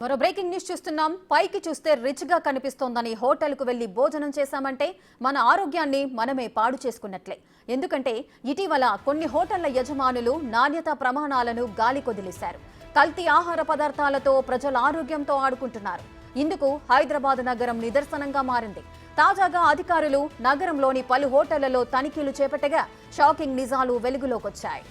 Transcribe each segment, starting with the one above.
మరో breaking news చూస్తున్నాం. పైకి చూస్తే రిచ్ గా కనిపిస్తోందని హోటల్కు వెళ్లి భోజనం చేశామంటే మన ఆరోగ్యాన్ని మనమే పాడు చేసుకున్నట్లే. ఎందుకంటే ఇటీవల కొన్ని హోటళ్ల యజమానులు నాణ్యత ప్రమాణాలను గాలి కొదిలేశారు. కల్తీ ఆహార పదార్థాలతో ప్రజల ఆరోగ్యంతో ఆడుకుంటున్నారు. ఇందుకు హైదరాబాద్ నగరం నిదర్శనంగా మారింది. తాజాగా అధికారులు నగరంలోని పలు హోటళ్లలో తనిఖీలు చేపట్టగా షాకింగ్ నిజాలు వెలుగులోకొచ్చాయి.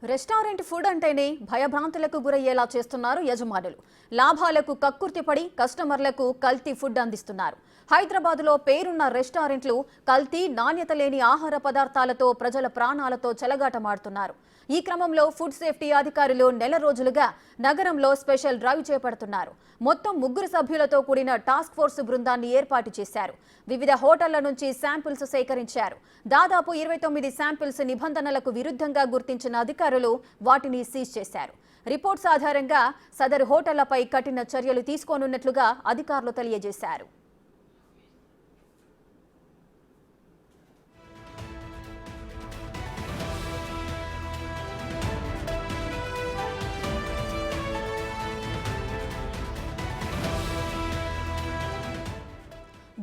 రెస్టారెంట్ ఫుడ్ అంటేనే భయభ్రాంతులకు గురయ్యేలా చేస్తున్నారు యజమానులు. లాభాలకు కక్కుర్తిపడి కస్టమర్లకు కల్తీ ఫుడ్ అందిస్తున్నారు. హైదరాబాద్లో పేరున్న రెస్టారెంట్లు కల్తీ, నాణ్యత లేని ఆహార పదార్థాలతో ప్రజల ప్రాణాలతో చెలగాటమాడుతున్నారు. ఈ క్రమంలో ఫుడ్ సేఫ్టీ అధికారులు నెల రోజులుగా నగరంలో స్పెషల్ డ్రైవ్ చేపడుతున్నారు. మొత్తం 3 సభ్యులతో కూడిన టాస్క్ ఫోర్స్ బృందాన్ని ఏర్పాటు చేశారు. వివిధ హోటళ్ల నుంచి శాంపిల్స్ సేకరించారు. దాదాపు 29 శాంపిల్స్ నిబంధనలకు విరుద్ధంగా గుర్తించిన అధికారులు వాటిని సీజ్ చేశారు. రిపోర్ట్స్ ఆధారంగా సదరు హోటళ్లపై కఠిన చర్యలు తీసుకోనున్నట్లుగా అధికారులు తెలియజేశారు.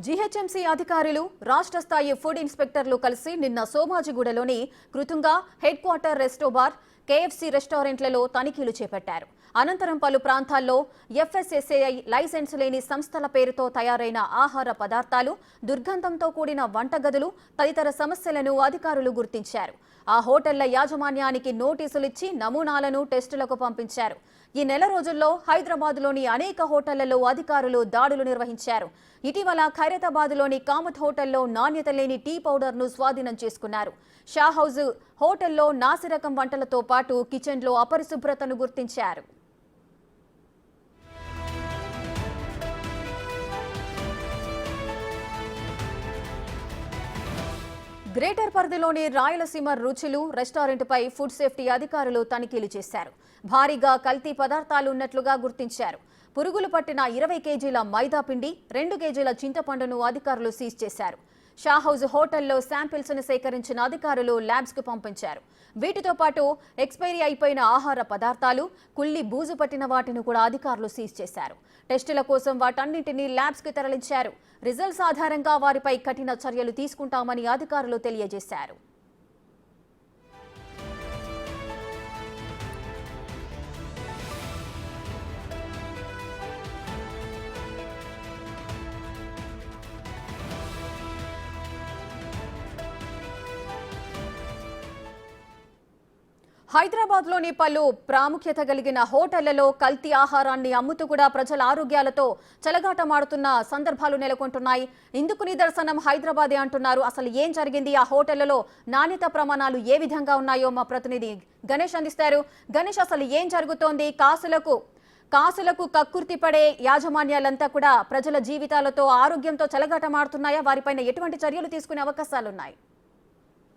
జీహెచ్ఎంసీ అధికారులు, రాష్ట్ర స్థాయి ఫుడ్ ఇన్స్పెక్టర్లు కలిసి నిన్న సోమాజిగూడలోని కృతుంగా హెడ్ క్వార్టర్ రెస్టోబార్, కేఎఫ్సీ రెస్టారెంట్లలో తనిఖీలు చేపట్టారు. అనంతరం పలు ప్రాంతాల్లో ఎఫ్ఎస్ఎస్ఏఐ లైసెన్స్ లేని సంస్థల పేరుతో తయారైన ఆహార పదార్థాలు, దుర్గంధంతో కూడిన వంటగదులు తదితర సమస్యలను అధికారులు గుర్తించారు. ఆ హోటళ్ల యాజమాన్యానికి నోటీసులిచ్చి నమూనాలను టెస్టులకు పంపించారు. ఈ నెల రోజుల్లో హైదరాబాద్లోని అనేక హోటళ్లలో అధికారులు దాడులు నిర్వహించారు. ఇటీవల ఖైరతాబాద్లోని కామత్ హోటల్లో నాణ్యత లేని టీ పౌడర్ను స్వాధీనం చేసుకున్నారు. షాహౌజ్ హోటల్లో నాసిరకం వంటలతో పాటు కిచెన్లో అపరిశుభ్రతను గుర్తించారు. గ్రేటర్ పరిధిలోని రాయలసీమ రుచులు రెస్టారెంట్పై ఫుడ్ సేఫ్టీ అధికారులు తనిఖీలు చేశారు. భారీగా కల్తీ పదార్థాలు ఉన్నట్లుగా గుర్తించారు. పురుగులు పట్టిన 20 కేజీల మైదా పిండి, 2 కేజీల చింతపండును అధికారులు సీజ్ చేశారు. షాహౌజ్ హోటల్లో శాంపిల్స్ ను సేకరించిన అధికారులు ల్యాబ్స్ కు పంపించారు. వీటితో పాటు ఎక్స్పైరీ అయిపోయిన ఆహార పదార్థాలు, కుళ్ళి బూజు పట్టిన వాటిని కూడా అధికారులు సీజ్ చేశారు. టెస్టుల కోసం వాటన్నింటినీ ల్యాబ్స్ కు తరలించారు. రిజల్ట్స్ ఆధారంగా వారిపై కఠిన చర్యలు తీసుకుంటామని అధికారులు తెలియజేశారు. హైదరాబాద్లోని పలు ప్రాముఖ్యత కలిగిన హోటళ్లలో కల్తీ ఆహారాన్ని అమ్ముతూ కూడా ప్రజల ఆరోగ్యాలతో చెలగాటమాడుతున్న సందర్భాలు నెలకొంటున్నాయి. ఇందుకు నిదర్శనం హైదరాబాదే అంటున్నారు. అసలు ఏం జరిగింది, ఆ హోటళ్లలో నాణ్యత ప్రమాణాలు ఏ విధంగా ఉన్నాయో మా ప్రతినిధి గణేష్ అందిస్తారు. గణేష్, అసలు ఏం జరుగుతోంది? కాసులకు కక్కుర్తి పడే యాజమాన్యాలంతా కూడా ప్రజల జీవితాలతో, ఆరోగ్యంతో చెలగాటమాడుతున్నాయా? వారిపైన ఎటువంటి చర్యలు తీసుకునే అవకాశాలున్నాయి?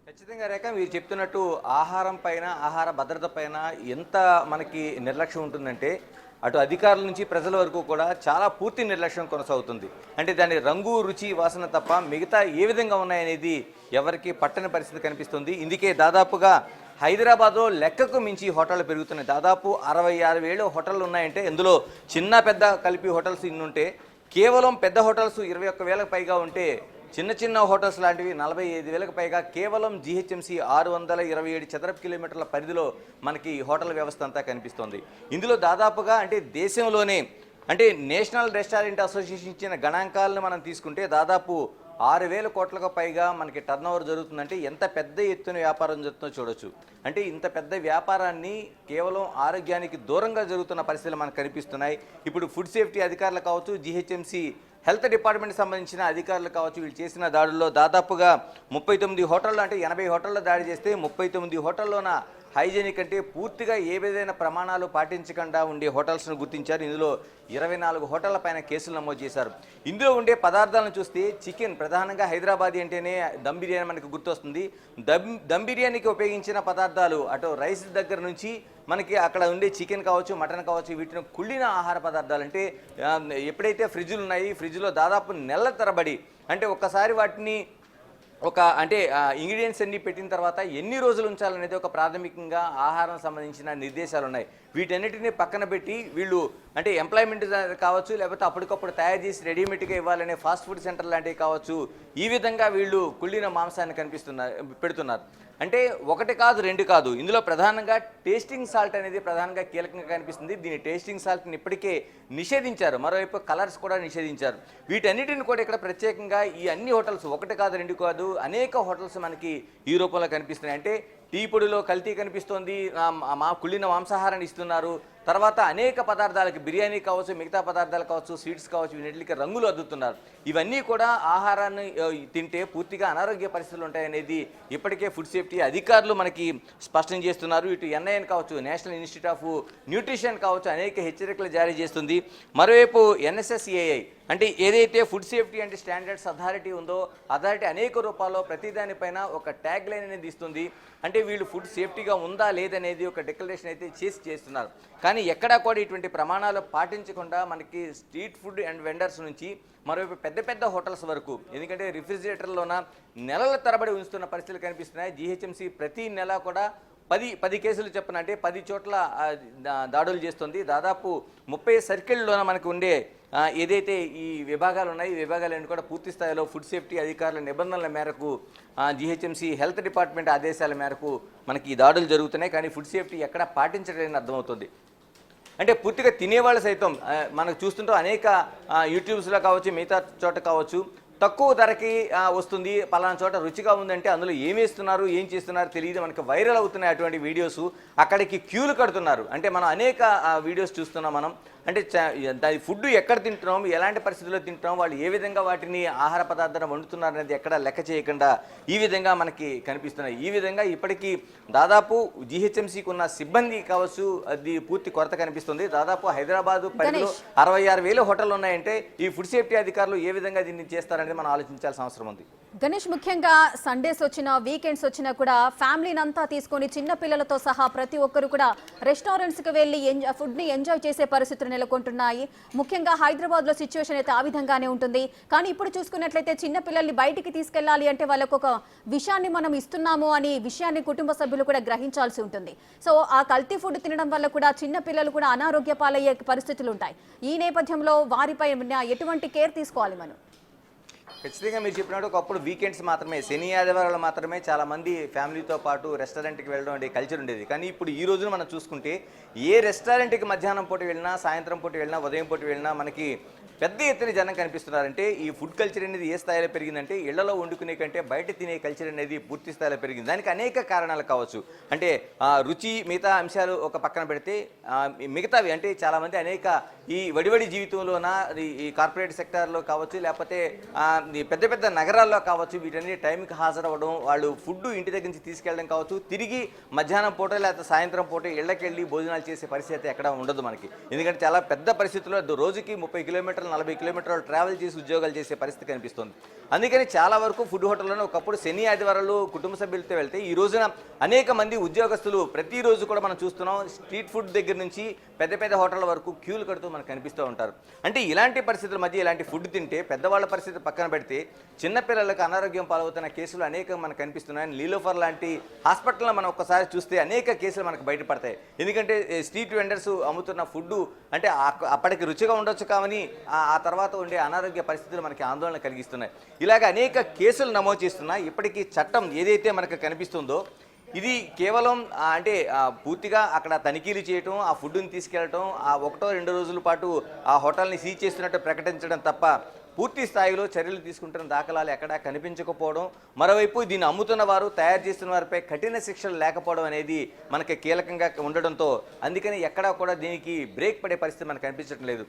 ఖచ్చితంగా రేఖ, మీరు చెప్తున్నట్టు ఆహారం పైన, ఆహార భద్రత పైన ఎంత మనకి నిర్లక్ష్యం ఉంటుందంటే అటు అధికారుల నుంచి ప్రజల వరకు కూడా చాలా పూర్తి నిర్లక్ష్యం కొనసాగుతుంది. అంటే దాని రంగు, రుచి, వాసన తప్ప మిగతా ఏ విధంగా ఉన్నాయనేది ఎవరికి పట్టని పరిస్థితి కనిపిస్తుంది. ఇందుకే దాదాపుగా హైదరాబాద్లో లెక్కకు మించి హోటళ్ళు పెరుగుతున్నాయి. దాదాపు 66,000 హోటళ్ళు ఉన్నాయంటే ఇందులో చిన్న పెద్ద కలిపి హోటల్స్ ఇన్ని ఉంటే, కేవలం పెద్ద హోటల్స్ 21,000కు పైగా ఉంటే, చిన్న చిన్న హోటల్స్ లాంటివి 45,000కు పైగా కేవలం జీహెచ్ఎంసీ 627 చదరపు కిలోమీటర్ల పరిధిలో మనకి హోటల్ వ్యవస్థ అంతా కనిపిస్తోంది. ఇందులో దాదాపుగా అంటే దేశంలోనే అంటే నేషనల్ రెస్టారెంట్ అసోసియేషన్ ఇచ్చిన గణాంకాలను మనం తీసుకుంటే దాదాపు 6,000 కోట్లకు పైగా మనకి టర్నోవర్ జరుగుతుందంటే ఎంత పెద్ద ఎత్తున వ్యాపారం జరుగుతుందో చూడొచ్చు. అంటే ఇంత పెద్ద వ్యాపారాన్ని కేవలం ఆరోగ్యానికి దూరంగా జరుగుతున్న పరిస్థితులు మనకు కనిపిస్తున్నాయి. ఇప్పుడు ఫుడ్ సేఫ్టీ అధికారులు కావచ్చు, జీహెచ్ఎంసీ హెల్త్ డిపార్ట్మెంట్ సంబంధించిన అధికారులు కావచ్చు, వీళ్ళు చేసిన దాడుల్లో దాదాపుగా 39 హోటళ్ళు, అంటే 80 హోటల్లో దాడి చేస్తే 39 హోటల్లోన హైజీనిక్ అంటే పూర్తిగా ఏ విధమైన ప్రమాణాలు పాటించకుండా ఉండే హోటల్స్ను గుర్తించారు. ఇందులో 24 హోటళ్ల పైన కేసులు నమోదు చేశారు. ఇందులో ఉండే పదార్థాలను చూస్తే చికెన్, ప్రధానంగా హైదరాబాదీ అంటేనే దమ్ బిర్యానీ మనకు గుర్తొస్తుంది. దమ్ బిర్యానీకి ఉపయోగించిన పదార్థాలు అటు రైస్ దగ్గర నుంచి మనకి అక్కడ ఉండే చికెన్ కావచ్చు, మటన్ కావచ్చు, వీటిని కుళ్ళిన ఆహార పదార్థాలు. అంటే ఎప్పుడైతే ఫ్రిడ్జ్లు ఉన్నాయి, ఫ్రిడ్జ్లో దాదాపు నెలల తరబడి, అంటే ఒక్కసారి వాటిని అంటే ఇంగ్రీడియంట్స్ అన్ని పెట్టిన తర్వాత ఎన్ని రోజులు ఉంచాలనేది ఒక ప్రాథమికంగా ఆహారం సంబంధించిన నిర్దేశాలు ఉన్నాయి. వీటన్నిటిని పక్కన పెట్టి వీళ్ళు అంటే ఎంప్లాయ్మెంట్ కావచ్చు, లేకపోతే అప్పటికప్పుడు తయారు చేసి రెడీమేడ్గా ఇవ్వాలనే ఫాస్ట్ ఫుడ్ సెంటర్ లాంటివి కావచ్చు, ఈ విధంగా వీళ్ళు కుళ్ళిన మాంసాన్ని పెడుతున్నారు. అంటే ఒకటి కాదు, రెండు కాదు, ఇందులో ప్రధానంగా టేస్టింగ్ సాల్ట్ అనేది ప్రధానంగా కీలకంగా కనిపిస్తుంది. దీని టేస్టింగ్ సాల్ట్ని ఇప్పటికే నిషేధించారు, మరోవైపు కలర్స్ కూడా నిషేధించారు. వీటన్నిటిని కూడా ఇక్కడ ప్రత్యేకంగా ఈ అన్ని హోటల్స్, ఒకటి కాదు రెండు కాదు, అనేక హోటల్స్ మనకి ఈ రూపంలో కనిపిస్తున్నాయి. అంటే టీ పొడిలో కల్తీ కనిపిస్తోంది, కుళ్ళిన మాంసాహారాన్ని ఇస్తున్నారు. తర్వాత అనేక పదార్థాలకి, బిర్యానీ కావచ్చు, మిగతా పదార్థాలు కావచ్చు, స్వీట్స్ కావచ్చు, వీటికి రంగులు అద్దుతున్నారు. ఇవన్నీ కూడా ఆహారాన్ని తింటే పూర్తిగా అనారోగ్య పరిస్థితులు ఉంటాయనేది ఇప్పటికే ఫుడ్ సేఫ్టీ అధికారులు మనకి స్పష్టం చేస్తున్నారు. ఇటు ఎన్ఐఎన్ కావచ్చు, నేషనల్ ఇన్స్టిట్యూట్ ఆఫ్ న్యూట్రిషన్ కావచ్చు, అనేక హెచ్చరికలు జారీ చేస్తుంది. మరోవైపు ఎన్ఎస్ఎస్ఏఐ అంటే ఏదైతే food safety and standards authority ఉందో, అథారిటీ అనేక రూపాల్లో ప్రతిదానిపైన ఒక ట్యాగ్ లైన్ అనేది ఇస్తుంది. అంటే వీళ్ళు ఫుడ్ సేఫ్టీగా ఉందా లేదనేది ఒక డిక్లరేషన్ అయితే చేస్తున్నారు. కానీ ఎక్కడా కూడా ఇటువంటి ప్రమాణాలు పాటించకుండా మనకి స్ట్రీట్ ఫుడ్ అండ్ వెండర్స్ నుంచి మరోవైపు పెద్ద పెద్ద హోటల్స్ వరకు, ఎందుకంటే రిఫ్రిజిరేటర్లోన నెలల తరబడి ఉంచుతున్న పరిస్థితులు కనిపిస్తున్నాయి. జీహెచ్ఎంసీ ప్రతి నెల కూడా 10 కేసులు చెప్పిన, అంటే 10 చోట్ల దాడులు చేస్తుంది. దాదాపు 30 సర్కిల్లోన మనకు ఉండే ఏదైతే ఈ విభాగాలు ఉన్నాయి, ఈ విభాగాలన్నీ కూడా పూర్తి స్థాయిలో ఫుడ్ సేఫ్టీ అధికారుల నిబంధనల మేరకు, జీహెచ్ఎంసీ హెల్త్ డిపార్ట్మెంట్ ఆదేశాల మేరకు మనకి ఈ దాడులు జరుగుతున్నాయి. కానీ ఫుడ్ సేఫ్టీ ఎక్కడ పాటించలేని అర్థమవుతుంది. అంటే పూర్తిగా తినేవాళ్ళు సైతం మనకు చూస్తుంటాం, అనేక యూట్యూబ్స్లో కావచ్చు, మిగతా చోట కావచ్చు, తక్కువ ధరకి వస్తుంది, పలానా చోట రుచిగా ఉందంటే అందులో ఏం వేస్తున్నారు, ఏం చేస్తున్నారు తెలియదు, మనకి వైరల్ అవుతున్నాయి అటువంటి వీడియోస్. అక్కడికి క్యూలు కడుతున్నారు. అంటే మనం అనేక వీడియోస్ చూస్తున్నాం. మనం అంటే దాని ఫుడ్ ఎక్కడ తింటున్నాం, ఎలాంటి పరిస్థితుల్లో తింటున్నాం, వాళ్ళు ఏ విధంగా వాటిని ఆహార పదార్థాలను వండుతున్నారు అనేది ఎక్కడ లెక్క చేయకుండా ఈ విధంగా మనకి కనిపిస్తున్నాయి. ఈ విధంగా ఇప్పటికీ దాదాపు జీహెచ్ఎంసీకి ఉన్న సిబ్బంది కావచ్చు, అది పూర్తి కొరత కనిపిస్తుంది. దాదాపు హైదరాబాదు పరిధిలో 66,000 హోటళ్ళు ఉన్నాయంటే ఈ ఫుడ్ సేఫ్టీ అధికారులు ఏ విధంగా దీన్ని చేస్తారనేది మనం ఆలోచించాల్సిన అవసరం ఉంది. గణేష్, ముఖ్యంగా సండేస్ వచ్చినా, వీకెండ్స్ వచ్చినా కూడా ఫ్యామిలీని అంతా తీసుకొని చిన్న పిల్లలతో సహా ప్రతి ఒక్కరు కూడా రెస్టారెంట్స్కి వెళ్ళి ఫుడ్ని ఎంజాయ్ చేసే పరిస్థితులు నెలకొంటున్నాయి. ముఖ్యంగా హైదరాబాద్లో సిచ్యువేషన్ అయితే ఆ విధంగానే ఉంటుంది. కానీ ఇప్పుడు చూసుకున్నట్లయితే చిన్న పిల్లల్ని బయటికి తీసుకెళ్లాలి అంటే వాళ్ళకు ఒక విషయాన్ని మనం ఇస్తున్నాము అని విషయాన్ని కుటుంబ సభ్యులు కూడా గ్రహించాల్సి ఉంటుంది. సో ఆ కల్తీ ఫుడ్ తినడం వల్ల కూడా చిన్న పిల్లలు కూడా అనారోగ్య పాలయ్యే పరిస్థితులు ఉంటాయి. ఈ నేపథ్యంలో వారిపై ఎటువంటి కేర్ తీసుకోవాలి మనం? ఖచ్చితంగా మీరు చెప్పినట్టు ఒకప్పుడు వీకెండ్స్ మాత్రమే, శని ఆదివారాలు మాత్రమే చాలామంది ఫ్యామిలీతో పాటు రెస్టారెంట్కి వెళ్ళడం అనే కల్చర్ ఉండేది. కానీ ఇప్పుడు ఈ రోజున మనం చూసుకుంటే ఏ రెస్టారెంట్కి మధ్యాహ్నం పూట వెళ్ళినా, సాయంత్రం పూట వెళ్ళినా, ఉదయం పూట వెళ్ళినా మనకి పెద్ద ఎత్తున జనం కనిపిస్తున్నారంటే ఈ ఫుడ్ కల్చర్ అనేది ఏ స్థాయిలో పెరిగిందంటే ఇళ్లలో వండుకునే కంటే బయట తినే కల్చర్ అనేది పూర్తి స్థాయిలో పెరిగింది. దానికి అనేక కారణాలు కావచ్చు. అంటే రుచి, మిగతా అంశాలు ఒక పక్కన పెడితే మిగతావి అంటే చాలామంది అనేక ఈ వడివడి జీవితంలోన ఈ కార్పొరేట్ సెక్టార్లో కావచ్చు, లేకపోతే పెద్ద పెద్ద నగరాల్లో కావచ్చు, వీటన్ని టైంకి హాజరవ్వడం, వాళ్ళు ఫుడ్ ఇంటి దగ్గర నుంచి తీసుకెళ్ళడం కావచ్చు, తిరిగి మధ్యాహ్నం పూట లేకపోతే సాయంత్రం పూట ఇళ్లకెళ్ళి భోజనాలు చేసే పరిస్థితి ఎక్కడ ఉండదు మనకి. ఎందుకంటే చాలా పెద్ద పరిస్థితుల్లో రోజుకి 30 కిలోమీటర్లు 40 కిలోమీటర్లు ట్రావెల్ చేసి ఉద్యోగాలు చేసే పరిస్థితి కనిపిస్తుంది. అందుకని చాలా వరకు ఫుడ్ హోటల్లోనే ఒకప్పుడు శని ఆదివారాలు కుటుంబ సభ్యులతో వెళ్తే ఈ రోజున అనేక మంది ఉద్యోగస్తులు ప్రతిరోజు కూడా మనం చూస్తున్నాం, స్ట్రీట్ ఫుడ్ దగ్గర నుంచి పెద్ద పెద్ద హోటళ్ళ వరకు క్యూలు కడుతూ మనకు కనిపిస్తూ ఉంటారు. అంటే ఇలాంటి పరిస్థితుల మధ్య ఇలాంటి ఫుడ్ తింటే పెద్దవాళ్ళ పరిస్థితి పక్కన పెడితే చిన్నపిల్లలకు అనారోగ్యం పాలవుతున్న కేసులు అనేకం మనకు కనిపిస్తున్నాయి. లీలోఫర్ లాంటి హాస్పిటల్లో మనం ఒక్కసారి చూస్తే అనేక కేసులు మనకు బయటపడతాయి. ఎందుకంటే స్ట్రీట్ వెండర్స్ అమ్ముతున్న ఫుడ్ అంటే అప్పటికి రుచిగా ఉండొచ్చు కావని ఆ తర్వాత ఉండే అనారోగ్య పరిస్థితులు మనకి ఆందోళన కలిగిస్తున్నాయి. ఇలాగ అనేక కేసులు నమోదు చేస్తున్నాయి. ఇప్పటికీ చట్టం ఏదైతే మనకు కనిపిస్తుందో ఇది కేవలం అంటే పూర్తిగా అక్కడ తనిఖీలు చేయటం, ఆ ఫుడ్ని తీసుకెళ్ళటం, ఆ 1-2 రోజుల పాటు ఆ హోటల్ని సీజ్ చేస్తున్నట్టు ప్రకటించడం తప్ప పూర్తి స్థాయిలో చర్యలు తీసుకుంటున్న దాఖలాలు ఎక్కడా కనిపించకపోవడం, మరోవైపు దీన్ని అమ్ముతున్న వారు, తయారు చేస్తున్న వారిపై కఠిన శిక్షలు లేకపోవడం అనేది మనకి కీలకంగా ఉండడంతో అందుకని ఎక్కడా కూడా దీనికి బ్రేక్ పడే పరిస్థితి మనకు కనిపించడం లేదు.